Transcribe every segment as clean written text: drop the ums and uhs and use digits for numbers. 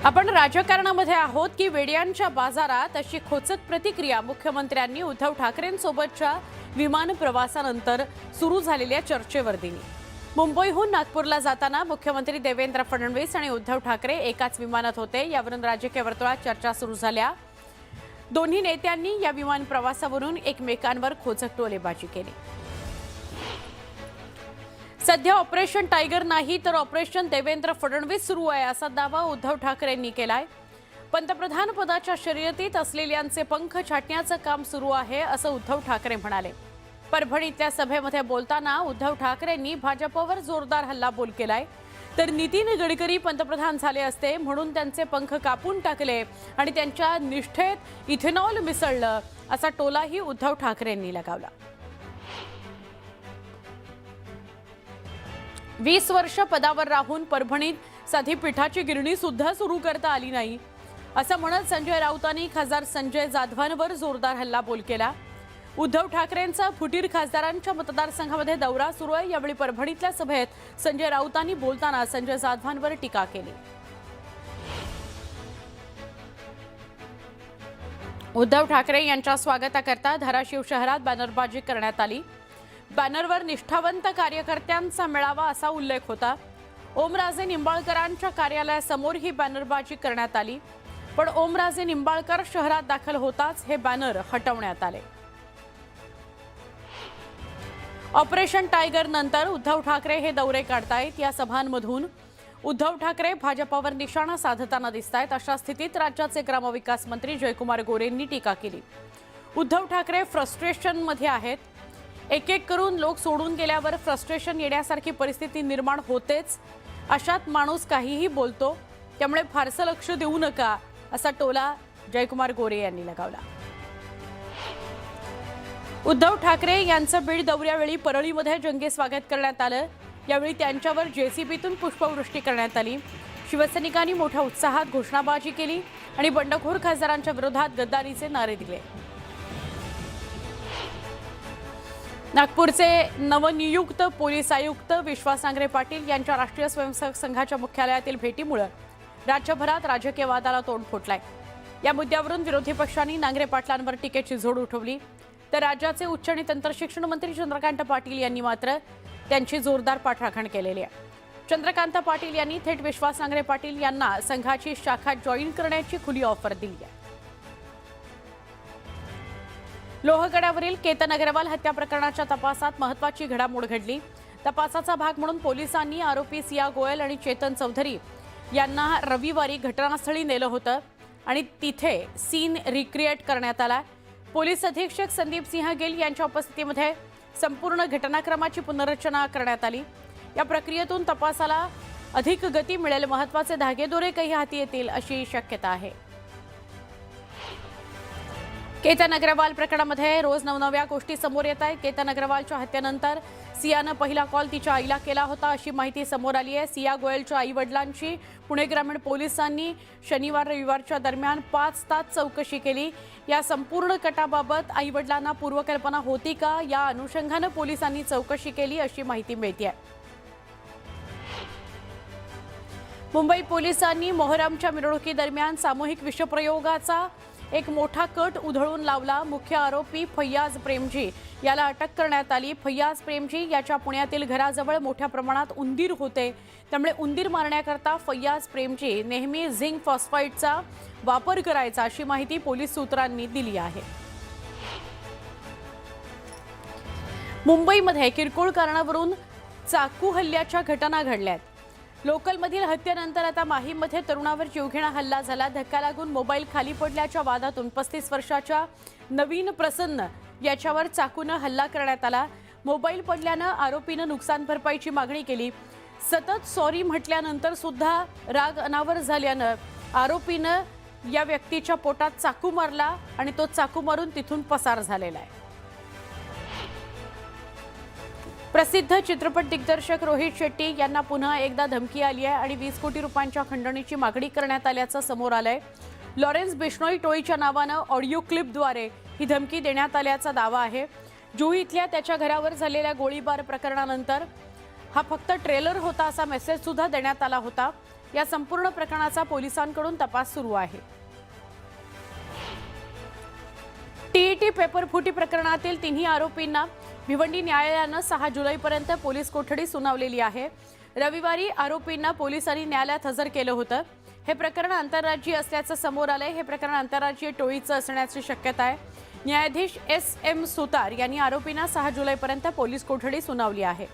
आपण राजकारणामध्ये आहोत की वेड्यांच्या बाजारात, अशी खोचक प्रतिक्रिया मुख्यमंत्र्यांनी उद्धव ठाकरेंसोबतच्या विमान प्रवासानंतर सुरू झालेल्या चर्चेवर दिली। मुंबईहून नागपूरला जाताना मुख्यमंत्री देवेंद्र फडणवीस आणि उद्धव ठाकरे एकाच विमानात होते। यावरून राजकीय वर्तुळात चर्चा सुरू झाल्या। दोन्ही नेत्यांनी या विमान प्रवासावरून एकमेकांवर खोचक टोलेबाजी केली। सध्या ऑपरेशन टायगर नाही तर ऑपरेशन देवेंद्र फडणवीस सुरू आहे, असा दावा उद्धव ठाकरेंनी केलाय। पंतप्रधान पदाच्या शर्यतीत असलेल्यांचे पंख छाटण्याचं काम सुरू आहे, असं उद्धव ठाकरे म्हणाले। परभणीतल्या सभेमध्ये बोलताना उद्धव ठाकरेंनी भाजपवर जोरदार हल्लाबोल केलाय। तर नितीन गडकरी पंतप्रधान झाले असते म्हणून त्यांचे पंख कापून टाकले आणि त्यांच्या निष्ठेत इथेनॉल मिसळलं, असा टोलाही उद्धव ठाकरेंनी लगावला। 20 वर्ष पदावर राहून परभणीत साधी पिठाची गिरणी सुद्धा सुरू करता आली नाही, असं म्हणत संजय राऊतांनी खासदार संजय जाधवांवर जोरदार हल्लाबोल केला। उद्धव ठाकरेंचा फुटीर खासदारांच्या मतदारसंघामध्ये दौरा सुरू आहे। यावेळी परभणीतल्या सभेत संजय राऊतांनी बोलताना संजय जाधवांवर टीका केली। उद्धव ठाकरे यांच्या स्वागताकरता धाराशिव शहरात बॅनरबाजी करण्यात आली। बॅनरवर निष्ठावंत कार्यकर्त्यांचा मेळावा असा उल्लेख होता। ओमराजे निंबाळकरांच्या कार्यालयासमोर ही बॅनरबाजी करण्यात आली, पण ओमराजे निंबाळकर शहरात दाखल होताच हे बॅनर हटवण्यात आले। ऑपरेशन टायगर नंतर उद्धव ठाकरे हे दौरे काढतायत। या सभांमधून उद्धव ठाकरे भाजपवर निशाणा साधताना दिसतायत। अशा स्थितीत राज्याचे ग्रामविकास मंत्री जयकुमार गोरेंनी टीका केली। उद्धव ठाकरे फ्रस्ट्रेशनमध्ये आहेत। एक एक करून लोक सोडून गेल्यावर फ्रस्ट्रेशन येण्यासारखी परिस्थिती निर्माण होतेच। अशात माणूस काहीही बोलतो, त्यामुळे फारसं लक्ष देऊ नका, असा टोला जयकुमार गोरे यांनी लगावला। उद्धव ठाकरे यांचं बीड दौऱ्यावेळी परळीमध्ये जंगी स्वागत करण्यात आलं। यावेळी त्यांच्यावर जेसीबीतून पुष्पवृष्टी करण्यात आली। शिवसैनिकांनी मोठ्या उत्साहात घोषणाबाजी केली आणि बंडखोर खासदारांच्या विरोधात गद्दारीचे नारे दिले। नागपूरचे नवनियुक्त पोलीस आयुक्त विश्वास नांगरे पाटील यांच्या राष्ट्रीय स्वयंसेवक संघाच्या मुख्यालयातील भेटीमुळे राज्यभरात राजकीय वादाला तोंड फुटलंय। या मुद्द्यावरून विरोधी पक्षांनी नांगरे पाटलांवर टीकेची झोड उठवली, तर राज्याचे उच्च आणि तंत्रशिक्षण मंत्री चंद्रकांत पाटील यांनी मात्र त्यांची जोरदार पाठराखण केलेली आहे। चंद्रकांत पाटील यांनी थेट विश्वास नांगरे पाटील यांना संघाची शाखा जॉईन करण्याची खुली ऑफर दिली आहे। लोहगडावरील केतन अग्रवाल हत्या प्रकरणाच्या तपासात महत्त्वाची घडामोड घडली। तपासाचा भाग म्हणून पोलिसांनी आरोपी सिया गोयल आणि चेतन चौधरी यांना रविवारी घटनास्थळी नेलं होतं आणि तिथे सीन रिक्रिएट करण्यात आला। पोलीस अधीक्षक संदीप सिंह गिल यांच्या उपस्थितीमध्ये संपूर्ण घटनाक्रमाची पुनर्रचना करण्यात आली। या प्रक्रियेतून तपासाला अधिक गती मिळेल, महत्त्वाचे धागेदोरे काही हाती येतील अशी शक्यता आहे। केतन अग्रवाल प्रकरणामध्ये रोज नवनव्या गोष्टी समोर येत आहेत। केतन अग्रवालच्या हत्येनंतर सियानं पहिला कॉल तिच्या आईला केला होता, अशी माहिती समोर आली आहे। सिया गोयलच्या आई-वडिलांची पुणे ग्रामीण पोलिसांनी शनिवार रविवारच्या दरम्यान 5 तास चौकशी केली। या संपूर्ण कटाबाबत आई-वडिलांना पूर्वकल्पना होती का, या अनुषंगाने पोलिसांनी चौकशी केली, अशी माहिती मिळते आहे। मुंबई पोलिसांनी मोहरमच्या मिरवणुकीदरम्यान सामूहिक विषप्रयोगाचा एक मोठा कट उधळून लावला। मुख्य आरोपी फैयाज प्रेमजी याला अटक करण्यात आली। फैयाज प्रेमजी याच्या पुण्यातील घराजवळ मोठ्या प्रमाणात उंदीर होते, त्यामुळे उंदीर मारण्याकरता फैयाज प्रेमजी नेहमी झिंक फॉस्फाईडचा वापर करायचा, अशी माहिती पोलीस सूत्रांनी दिली आहे। मुंबईमध्ये किरकोळ कारणावरून चाकू हल्ल्याच्या घटना घडल्यात। लोकलमधील हत्येनंतर आता माहीममध्ये तरुणावर जीवघेणा हल्ला झाला। धक्का लागून मोबाईल खाली पडल्याच्या वादातून 35 वर्षाच्या नवीन प्रसन्न याच्यावर चाकूनं हल्ला करण्यात आला। मोबाईल पडल्यानं आरोपीनं नुकसान भरपाईची मागणी केली। सतत सॉरी म्हटल्यानंतर सुद्धा राग अनावर झाल्यानं आरोपीनं या व्यक्तीच्या पोटात चाकू मारला आणि तो चाकू मारून तिथून पसार झालेला आहे। प्रसिद्ध चित्रपट दिग्दर्शक रोहित शेट्टी यांना पुन्हा एकदा धमकी आली आहे आणि 20 कोटी रुपयांच्या खंडणीची मागणी करण्यात आल्याचं समोर आलंय। लॉरेन्स बिश्नोई टोळीच्या नावानं ऑडिओ क्लिपद्वारे ही धमकी देण्यात आल्याचा दावा आहे। जुहू इथल्या त्याच्या घरावर झालेल्या गोळीबार प्रकरणानंतर हा फक्त ट्रेलर होता असा मेसेज सुद्धा देण्यात आला होता। या संपूर्ण प्रकरणाचा पोलिसांकडून तपास सुरू आहे। टीईटी पेपर फुटी प्रकरणातील तिन्ही आरोपींना भिवंडी न्यायालयानं 6 जुलैपर्यंत पोलीस कोठडी सुनावलेली आहे। रविवारी आरोपींना पोलिसांनी न्यायालयात हजर केलं होतं। हे प्रकरण आंतरराज्यीय असल्याचं समोर आलंय। हे प्रकरण आंतरराज्यीय टोळीचं असण्याची शक्यता आहे। न्यायाधीश SM सुतार यांनी आरोपींना 6 जुलैपर्यंत पोलीस कोठडी सुनावली आहे।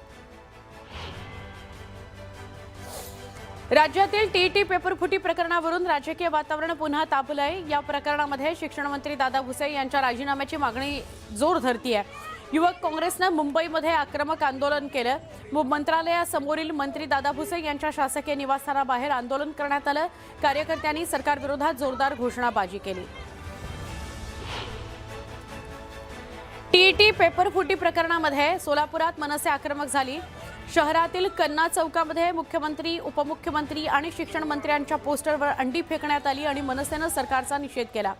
राज्यातील टीईटी पेपर फुटी प्रकरणावरून राजकीय वातावरण पुन्हा तापलंय। या प्रकरणामध्ये शिक्षण मंत्री दादा भुसे यांच्या राजीनाम्याची मागणी जोर धरतीये। युवक काँग्रेसनं मुंबईमध्ये आक्रमक आंदोलन केलं। मंत्रालयासमोरील मंत्री दादा भुसे यांच्या शासकीय निवासस्थानाबाहेर आंदोलन करण्यात आलं। कार्यकर्त्यांनी सरकारविरोधात जोरदार घोषणाबाजी केली। टीईटी पेपर फुटी प्रकरणामध्ये सोलापुरात मनसे आक्रमक झाली। शहरातील कन्ना चौकामध्ये मुख्यमंत्री, उपमुख्यमंत्री आणि शिक्षण मंत्र्यांच्या पोस्टरवर अंडी फेकण्यात आली आणि मनसेनं सरकारचा निषेध केला।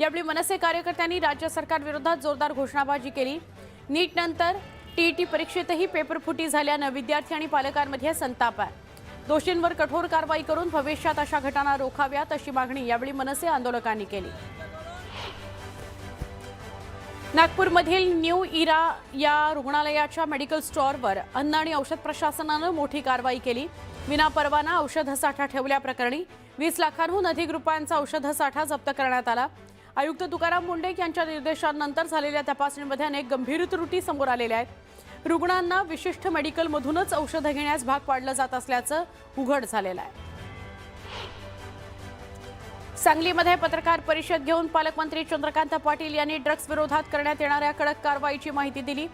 यावेळी मनसे कार्यकर्त्यांनी राज्य सरकारविरोधात जोरदार घोषणाबाजी केली। नीट नंतर टीईटी परीक्षेतही पेपर फुटी झाल्यानं विद्यार्थी आणि पालकांमध्ये संताप आहे। दोषींवर कठोर कारवाई करून भविष्यात अशा घटना रोखाव्यात अशी मागणी यावेळी मनसे आंदोलकांनी केली। नागपूरमधील न्यू इरा या रुग्णालयाच्या मेडिकल स्टोअरवर अन्न आणि औषध प्रशासनानं मोठी कारवाई केली। विनापरवाना औषधसाठा ठेवल्याप्रकरणी 20 लाखांहून अधिक रुपयांचा औषधसाठा जप्त करण्यात आला। आयुक्त तुकाराम मुंडे यांच्या निर्देशांनंतर झालेल्या तपासणीमध्ये अनेक गंभीर त्रुटी समोर आलेल्या आहेत। रुग्णांना विशिष्ट मेडिकलमधूनच औषधं घेण्यास भाग पाडलं जात असल्याचं उघड झालेलं आहे। सांगलीमध्ये पत्रकार परिषद घेऊन पालकमंत्री चंद्रकांत पाटील यांनी ड्रग्ज विरोधात करण्यात येणाऱ्या कडक कारवाईची माहिती दिली।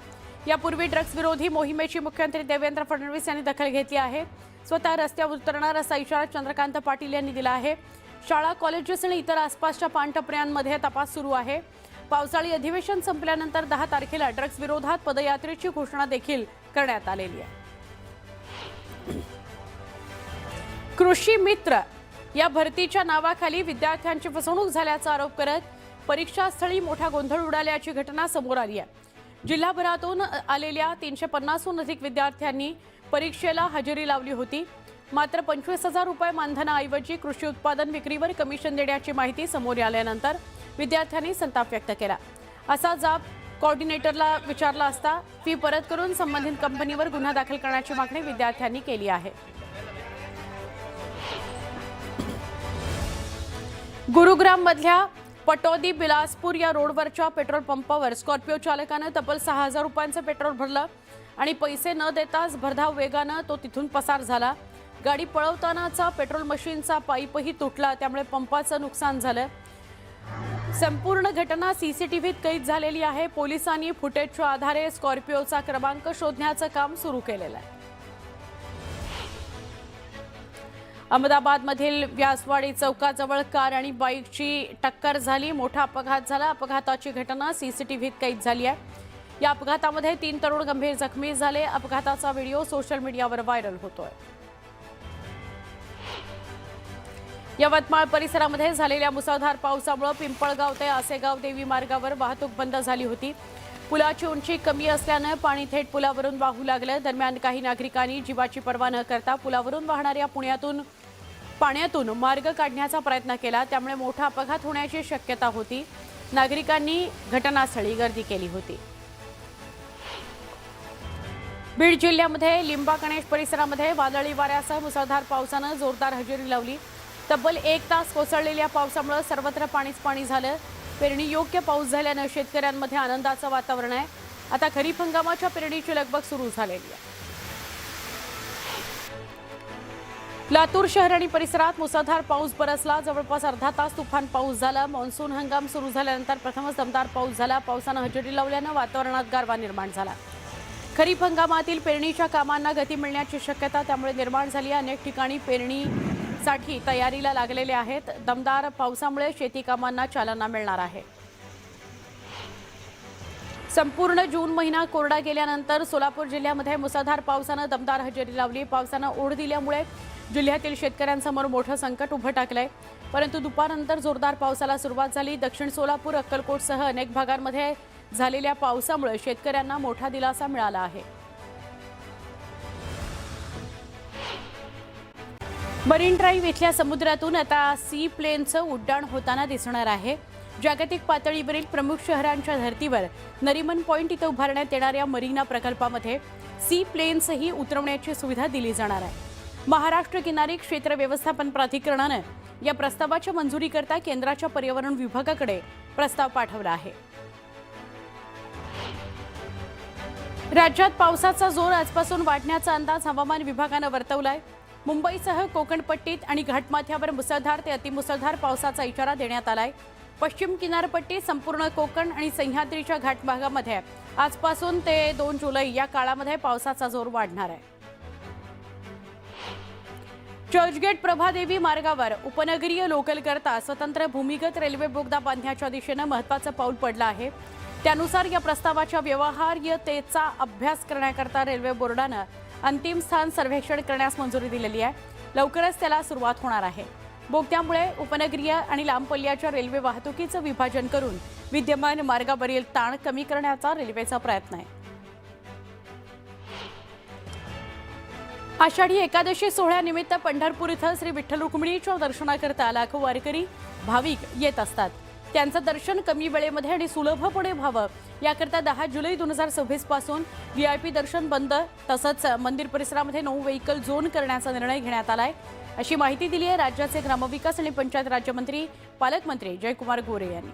यापूर्वी ड्रग्ज विरोधी मोहिमेची मुख्यमंत्री देवेंद्र फडणवीस यांनी दखल घेतली आहे। स्वतः रस्त्यावर उतरणार असा इशारा चंद्रकांत पाटील यांनी दिला आहे। शाळा, कॉलेजेस आणि इतर आसपासच्या पानटपऱ्यांमध्ये तपास सुरू आहे। पावसाळी अधिवेशन संपल्यानंतर 10 तारखेला ड्रग्ज विरोधात पदयात्रेची घोषणा देखील करण्यात आलेली आहे। कृषी मित्र या भरतीच्या नावाखाली विद्यार्थ्यांची फसवणूक झाल्याचा आरोप करत परीक्षास्थळी मोठा गोंधळ उडाल्याची घटना समोर आली आहे। जिल्हाभरातून आलेल्या 350हून अधिक विद्यार्थ्यांनी परीक्षेला हजेरी लावली होती। मात्र 25,000 रुपये मानधनाऐवजी कृषी उत्पादन विक्रीवर कमिशन देण्याची माहिती समोर आल्यानंतर विद्यार्थ्यांनी संताप व्यक्त केला। असा जाब कोऑर्डिनेटरला विचारला असता फी परत करून संबंधित कंपनीवर गुन्हा दाखल करण्याची मागणी विद्यार्थ्यांनी केली आहे। गुरुग्राम मधल्या पटोदी बिलासपूर या रोडवरच्या पेट्रोल पंपावर स्कॉर्पिओ चालकानं तब्बल 6,000 रुपयांचं पेट्रोल भरलं आणि पैसे न देताच भरधाव वेगानं तो तिथून पसार झाला। गाडी पळवतानाचा पेट्रोल मशीनचा पाईपही तुटला, त्यामुळे पंपाचं नुकसान झालं। संपूर्ण घटना सीसीटीव्हीत कैद झालेली आहे। पोलिसांनी फुटेजच्या आधारे स्कॉर्पिओचा क्रमांक शोधण्याचं काम सुरू केलेलं आहे। अहमदाबादमधील व्यासवाडी चौकाजवळ कार आणि बाईकची टक्कर झाली। मोठा अपघात झाला। अपघाताची घटना सीसीटीव्हीत कैद झाली आहे। या अपघातामध्ये 3 तरुण गंभीर जखमी झाले। अपघाताचा व्हिडिओ सोशल मीडियावर व्हायरल होतोय। यवतमाळ परिसरामध्ये झालेल्या मुसळधार पावसामुळे पिंपळगाव ते आसेगाव देवी मार्गावर वाहतूक बंद झाली होती। पुलाची उंची कमी असल्याने पाणी थेट पुलावरून वाहू लागलं। दरम्यान काही नागरिकांनी जीवाची पर्वा न करता पुलावरून वाहणाऱ्या पाण्यातून मार्ग काढण्याचा प्रयत्न केला, त्यामुळे मोठा अपघात होण्याची शक्यता होती। नागरिकांनी घटनास्थळी गर्दी केली होती। बीड जिल्ह्यामध्ये लिंबा गणेश परिसरामध्ये वादळी वाऱ्यासह मुसळधार पावसानं जोरदार हजेरी लावली। तब्बल 1 तास कोसळलेल्या पावसामुळे सर्वत्र पाणी झालं। पेरणी योग्य पाऊस झाल्यानं शेतकऱ्यांमध्ये आनंदाचं वातावरण आहे। आता खरीप हंगामाच्या पेरणीची लगबग सुरू झालेली आहे। लातूर शहर आणि परिसरात मुसळधार पाऊस बरसला। जवळपास अर्धा तास तुफान पाऊस झाला। मान्सून हंगाम सुरू झाल्यानंतर प्रथमच दमदार पाऊस झाला। पावसानं हजेरी लावल्यानं वातावरणात गारवा निर्माण झाला। खरीप हंगामातील पेरणीच्या कामांना गती मिळण्याची शक्यता त्यामुळे निर्माण झाली आहे। अनेक ठिकाणी पेरणीसाठी तयारीला लागलेले आहेत। दमदार पावसामुळे शेती कामांना चालना मिळणार आहे। संपूर्ण जून महिना कोरडा गेल्यानंतर सोलापूर जिल्ह्यामध्ये मुसळधार पावसानं दमदार हजेरी लावली। पावसानं ओढ दिल्यामुळे जिल्ह्यातील शेतकऱ्यांसमोर मोठं संकट उभं टाकलंय। परंतु दुपारनंतर जोरदार पावसाला सुरुवात झाली। दक्षिण सोलापूर, अक्कलकोटसह अनेक भागांमध्ये झालेल्या पावसामुळे शेतकऱ्यांना मोठा दिलासा मिळाला आहे। मरीन ड्राईव्ह इथल्या समुद्रातून आता सी प्लेनचं उड्डाण होताना दिसणार आहे. जागतिक पातळीवरील प्रमुख शहरांच्या धर्तीवर नरिमन पॉइंट इथं उभारण्यात येणाऱ्या मरीना प्रकल्पामध्ये सी प्लेन्सही उतरवण्याची सुविधा दिली जाणार आहे. महाराष्ट्र किनारी क्षेत्र व्यवस्थापन प्राधिकरणानं या प्रस्तावाच्या मंजुरीकरता केंद्राच्या पर्यावरण विभागाकडे प्रस्ताव पाठवला आहे. राज्यात पावसाचा जोर आजपासून वाढण्याचा अंदाज हवामान विभागानं वर्तवलाय. मुंबईसह कोकणपट्टीत आणि घाटमाथ्यावर मुसळधार ते अतिमुसळधार पावसाचा इशारा देण्यात आलाय. पश्चिम किनारपट्टी, संपूर्ण कोकण आणि सह्याद्रीच्या घाट भागामध्ये आजपासून ते 2 जुलै या काळामध्ये पावसाचा जोर वाढणार आहे. चर्चगेट प्रभादेवी मार्गावर उपनगरीय लोकल करता स्वतंत्र भूमिगत रेल्वे बोगदा बांधण्याच्या दिशेनं महत्त्वाचं पाऊल पडलं आहे. त्यानुसार या प्रस्तावाच्या व्यवहार्यतेचा अभ्यास करण्याकरता रेल्वे बोर्डानं अंतिम स्थान सर्वेक्षण करण्यास मंजुरी दिलेली आहे. लवकरच त्याला सुरुवात होणार आहे. बोगद्यामुळे उपनगरीय आणि लांब पल्ल्याच्या रेल्वे वाहतुकीचं विभाजन करून विद्यमान मार्गावरील ताण कमी करण्याचा रेल्वेचा प्रयत्न आहे. आषाढी एकादशी सोहळ्यानिमित्त पंढरपूर इथं श्री विठ्ठल रुक्मिणीच्या दर्शनाकरता लाखो वारकरी भाविक येत असतात. त्यांचं दर्शन कमी वेळेमध्ये आणि सुलभपणे व्हावं याकरता 10 जुलै 2026 पासून VIP दर्शन बंद तसंच मंदिर परिसरामध्ये 9 व्हेकल झोन करण्याचा निर्णय घेण्यात आलाय, अशी माहिती दिली आहे राज्याचे ग्रामविकास आणि पंचायत राज्यमंत्री पालकमंत्री जयकुमार गोरे यांनी.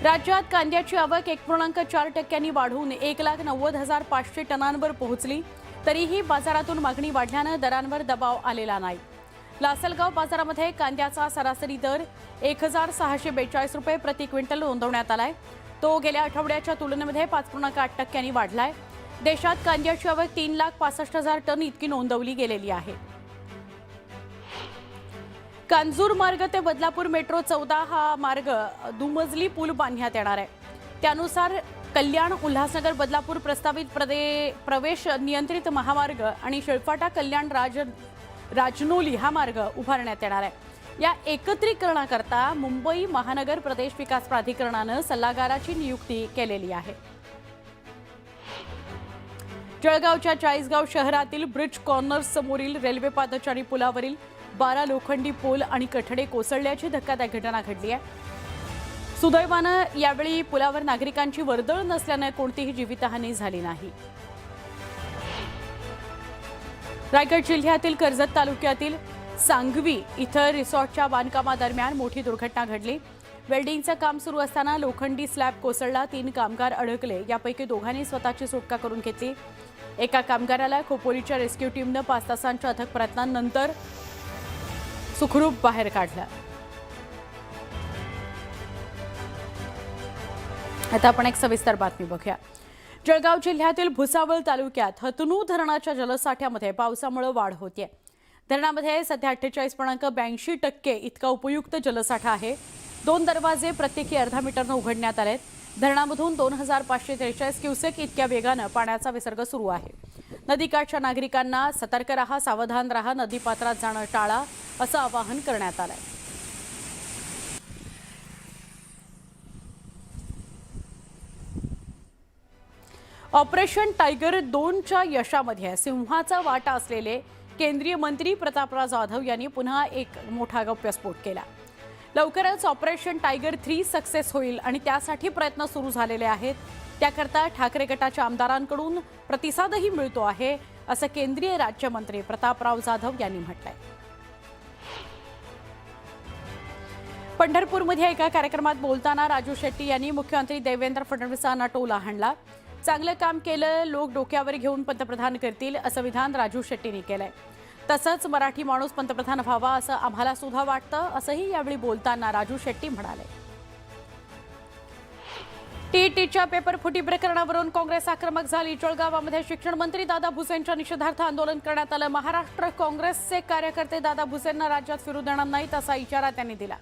राज्यात कांद्याची आवक 1.4% वाढून 1,90,500 टनांवर पोहोचली. तरीही बाजारातून मागणी वाढल्यानं दरांवर दबाव आलेला नाही. लासलगाव बाजारामध्ये कांद्याचा सरासरी दर 1,642 रुपये प्रति क्विंटल नोंदवण्यात आलाय. तो गेल्या आठवड्याच्या तुलनेमध्ये 5.8% वाढलाय. देशात कांद्याची आवक 3,65,000 टन इतकी नोंदवली गेलेली आहे. कांजूर मार्ग ते बदलापूर मेट्रो 14 हा मार्ग दुमजली पूल बांधण्यात येणार आहे. त्यानुसार कल्याण उल्हासनगर बदलापूर प्रस्तावित प्रवेश नियंत्रित महामार्ग आणि शिळफाटा कल्याण राजनोली हा मार्ग उभारण्यात येणार आहे. या एकत्रीकरणाकरता मुंबई महानगर प्रदेश विकास प्राधिकरणानं सल्लागाराची नियुक्ती केलेली आहे. जळगावच्या चाळीसगाव शहरातील ब्रिज कॉर्नर समोरील रेल्वे पादचारी पुलावरील 12 लोखंडी पोल आणि कठडे कोसळल्याची धक्कादायक घटना घडली आहे. सुदैवानं यावेळी पुलावर नागरिकांची वर्दळ नसल्याने कोणतीही जीवितहानी झाली नाही. रायगड जिल्ह्यातील कर्जत तालुक्यातील सांगवी इथं रिसॉर्टच्या बांधकामादरम्यान मोठी दुर्घटना घडली. वेल्डिंगचं काम सुरू असताना लोखंडी स्लॅब कोसळला. 3 कामगार अडकले. यापैकी दोघांनी स्वतःची सुटका करून घेतली. एका कामगाराला खोपोलीच्या रेस्क्यू टीमनं 5 तासांच्या अथक प्रयत्नांनंतर सुखरूप बाहेर काढलं. आता आपण एक सविस्तर बातमी बघूया. जळगाव जिल्ह्यातील भुसावळ तालुक्यात हतनू धरणाच्या जलसाठ्यामध्ये पावसामुळे वाढ होतीये. धरणामध्ये सध्या 48.82% इतका उपयुक्त जलसाठा आहे. 2 दरवाजे प्रत्येकी अर्धा मीटरनं उघडण्यात आलेत. धरणामधून 2,543 क्युसेक इतक्या वेगानं पाण्याचा विसर्ग सुरू आहे. नदीकाठच्या नागरिकांना सतर्क राहा, सावधान राहा, नदीपात्रात जाणं टाळा असं आवाहन करण्यात आलंय. ऑपरेशन टायगर 2च्या यशामध्ये सिंहाचा वाटा असलेले केंद्रीय मंत्री प्रतापराव जाधव यांनी पुन्हा एक मोठा गौप्यस्फोट केला. लवकरच ऑपरेशन टायगर 3 सक्सेस होईल आणि त्यासाठी प्रयत्न सुरू झालेले आहेत. त्याकरता ठाकरे गटाच्या आमदारांकडून प्रतिसादही मिळतो आहे, असं केंद्रीय राज्यमंत्री प्रतापराव जाधव यांनी म्हटलंय. पंढरपूरमध्ये एका कार्यक्रमात बोलताना राजू शेट्टी यांनी मुख्यमंत्री देवेंद्र फडणवीसांना टोला हाणला. चांगलं काम केलं, लोक डोक्यावर घेऊन पंतप्रधान करतील असं विधान राजू शेट्टींनी केलंय. तसंच मराठी माणूस पंतप्रधान व्हावा असं आम्हाला सुद्धा वाटतं, असंही यावेळी बोलताना राजू शेट्टी म्हणाले. टीईटीच्या पेपर फुटी प्रकरणावरून काँग्रेस आक्रमक झाली. जळगावामध्ये शिक्षण मंत्री दादा भुसेंच्या निषेधार्थ आंदोलन करण्यात आलं. महाराष्ट्र काँग्रेसचे कार्यकर्ते दादा भुसेंना राज्यात फिरू देणार नाहीत असा इशारा त्यांनी दिला.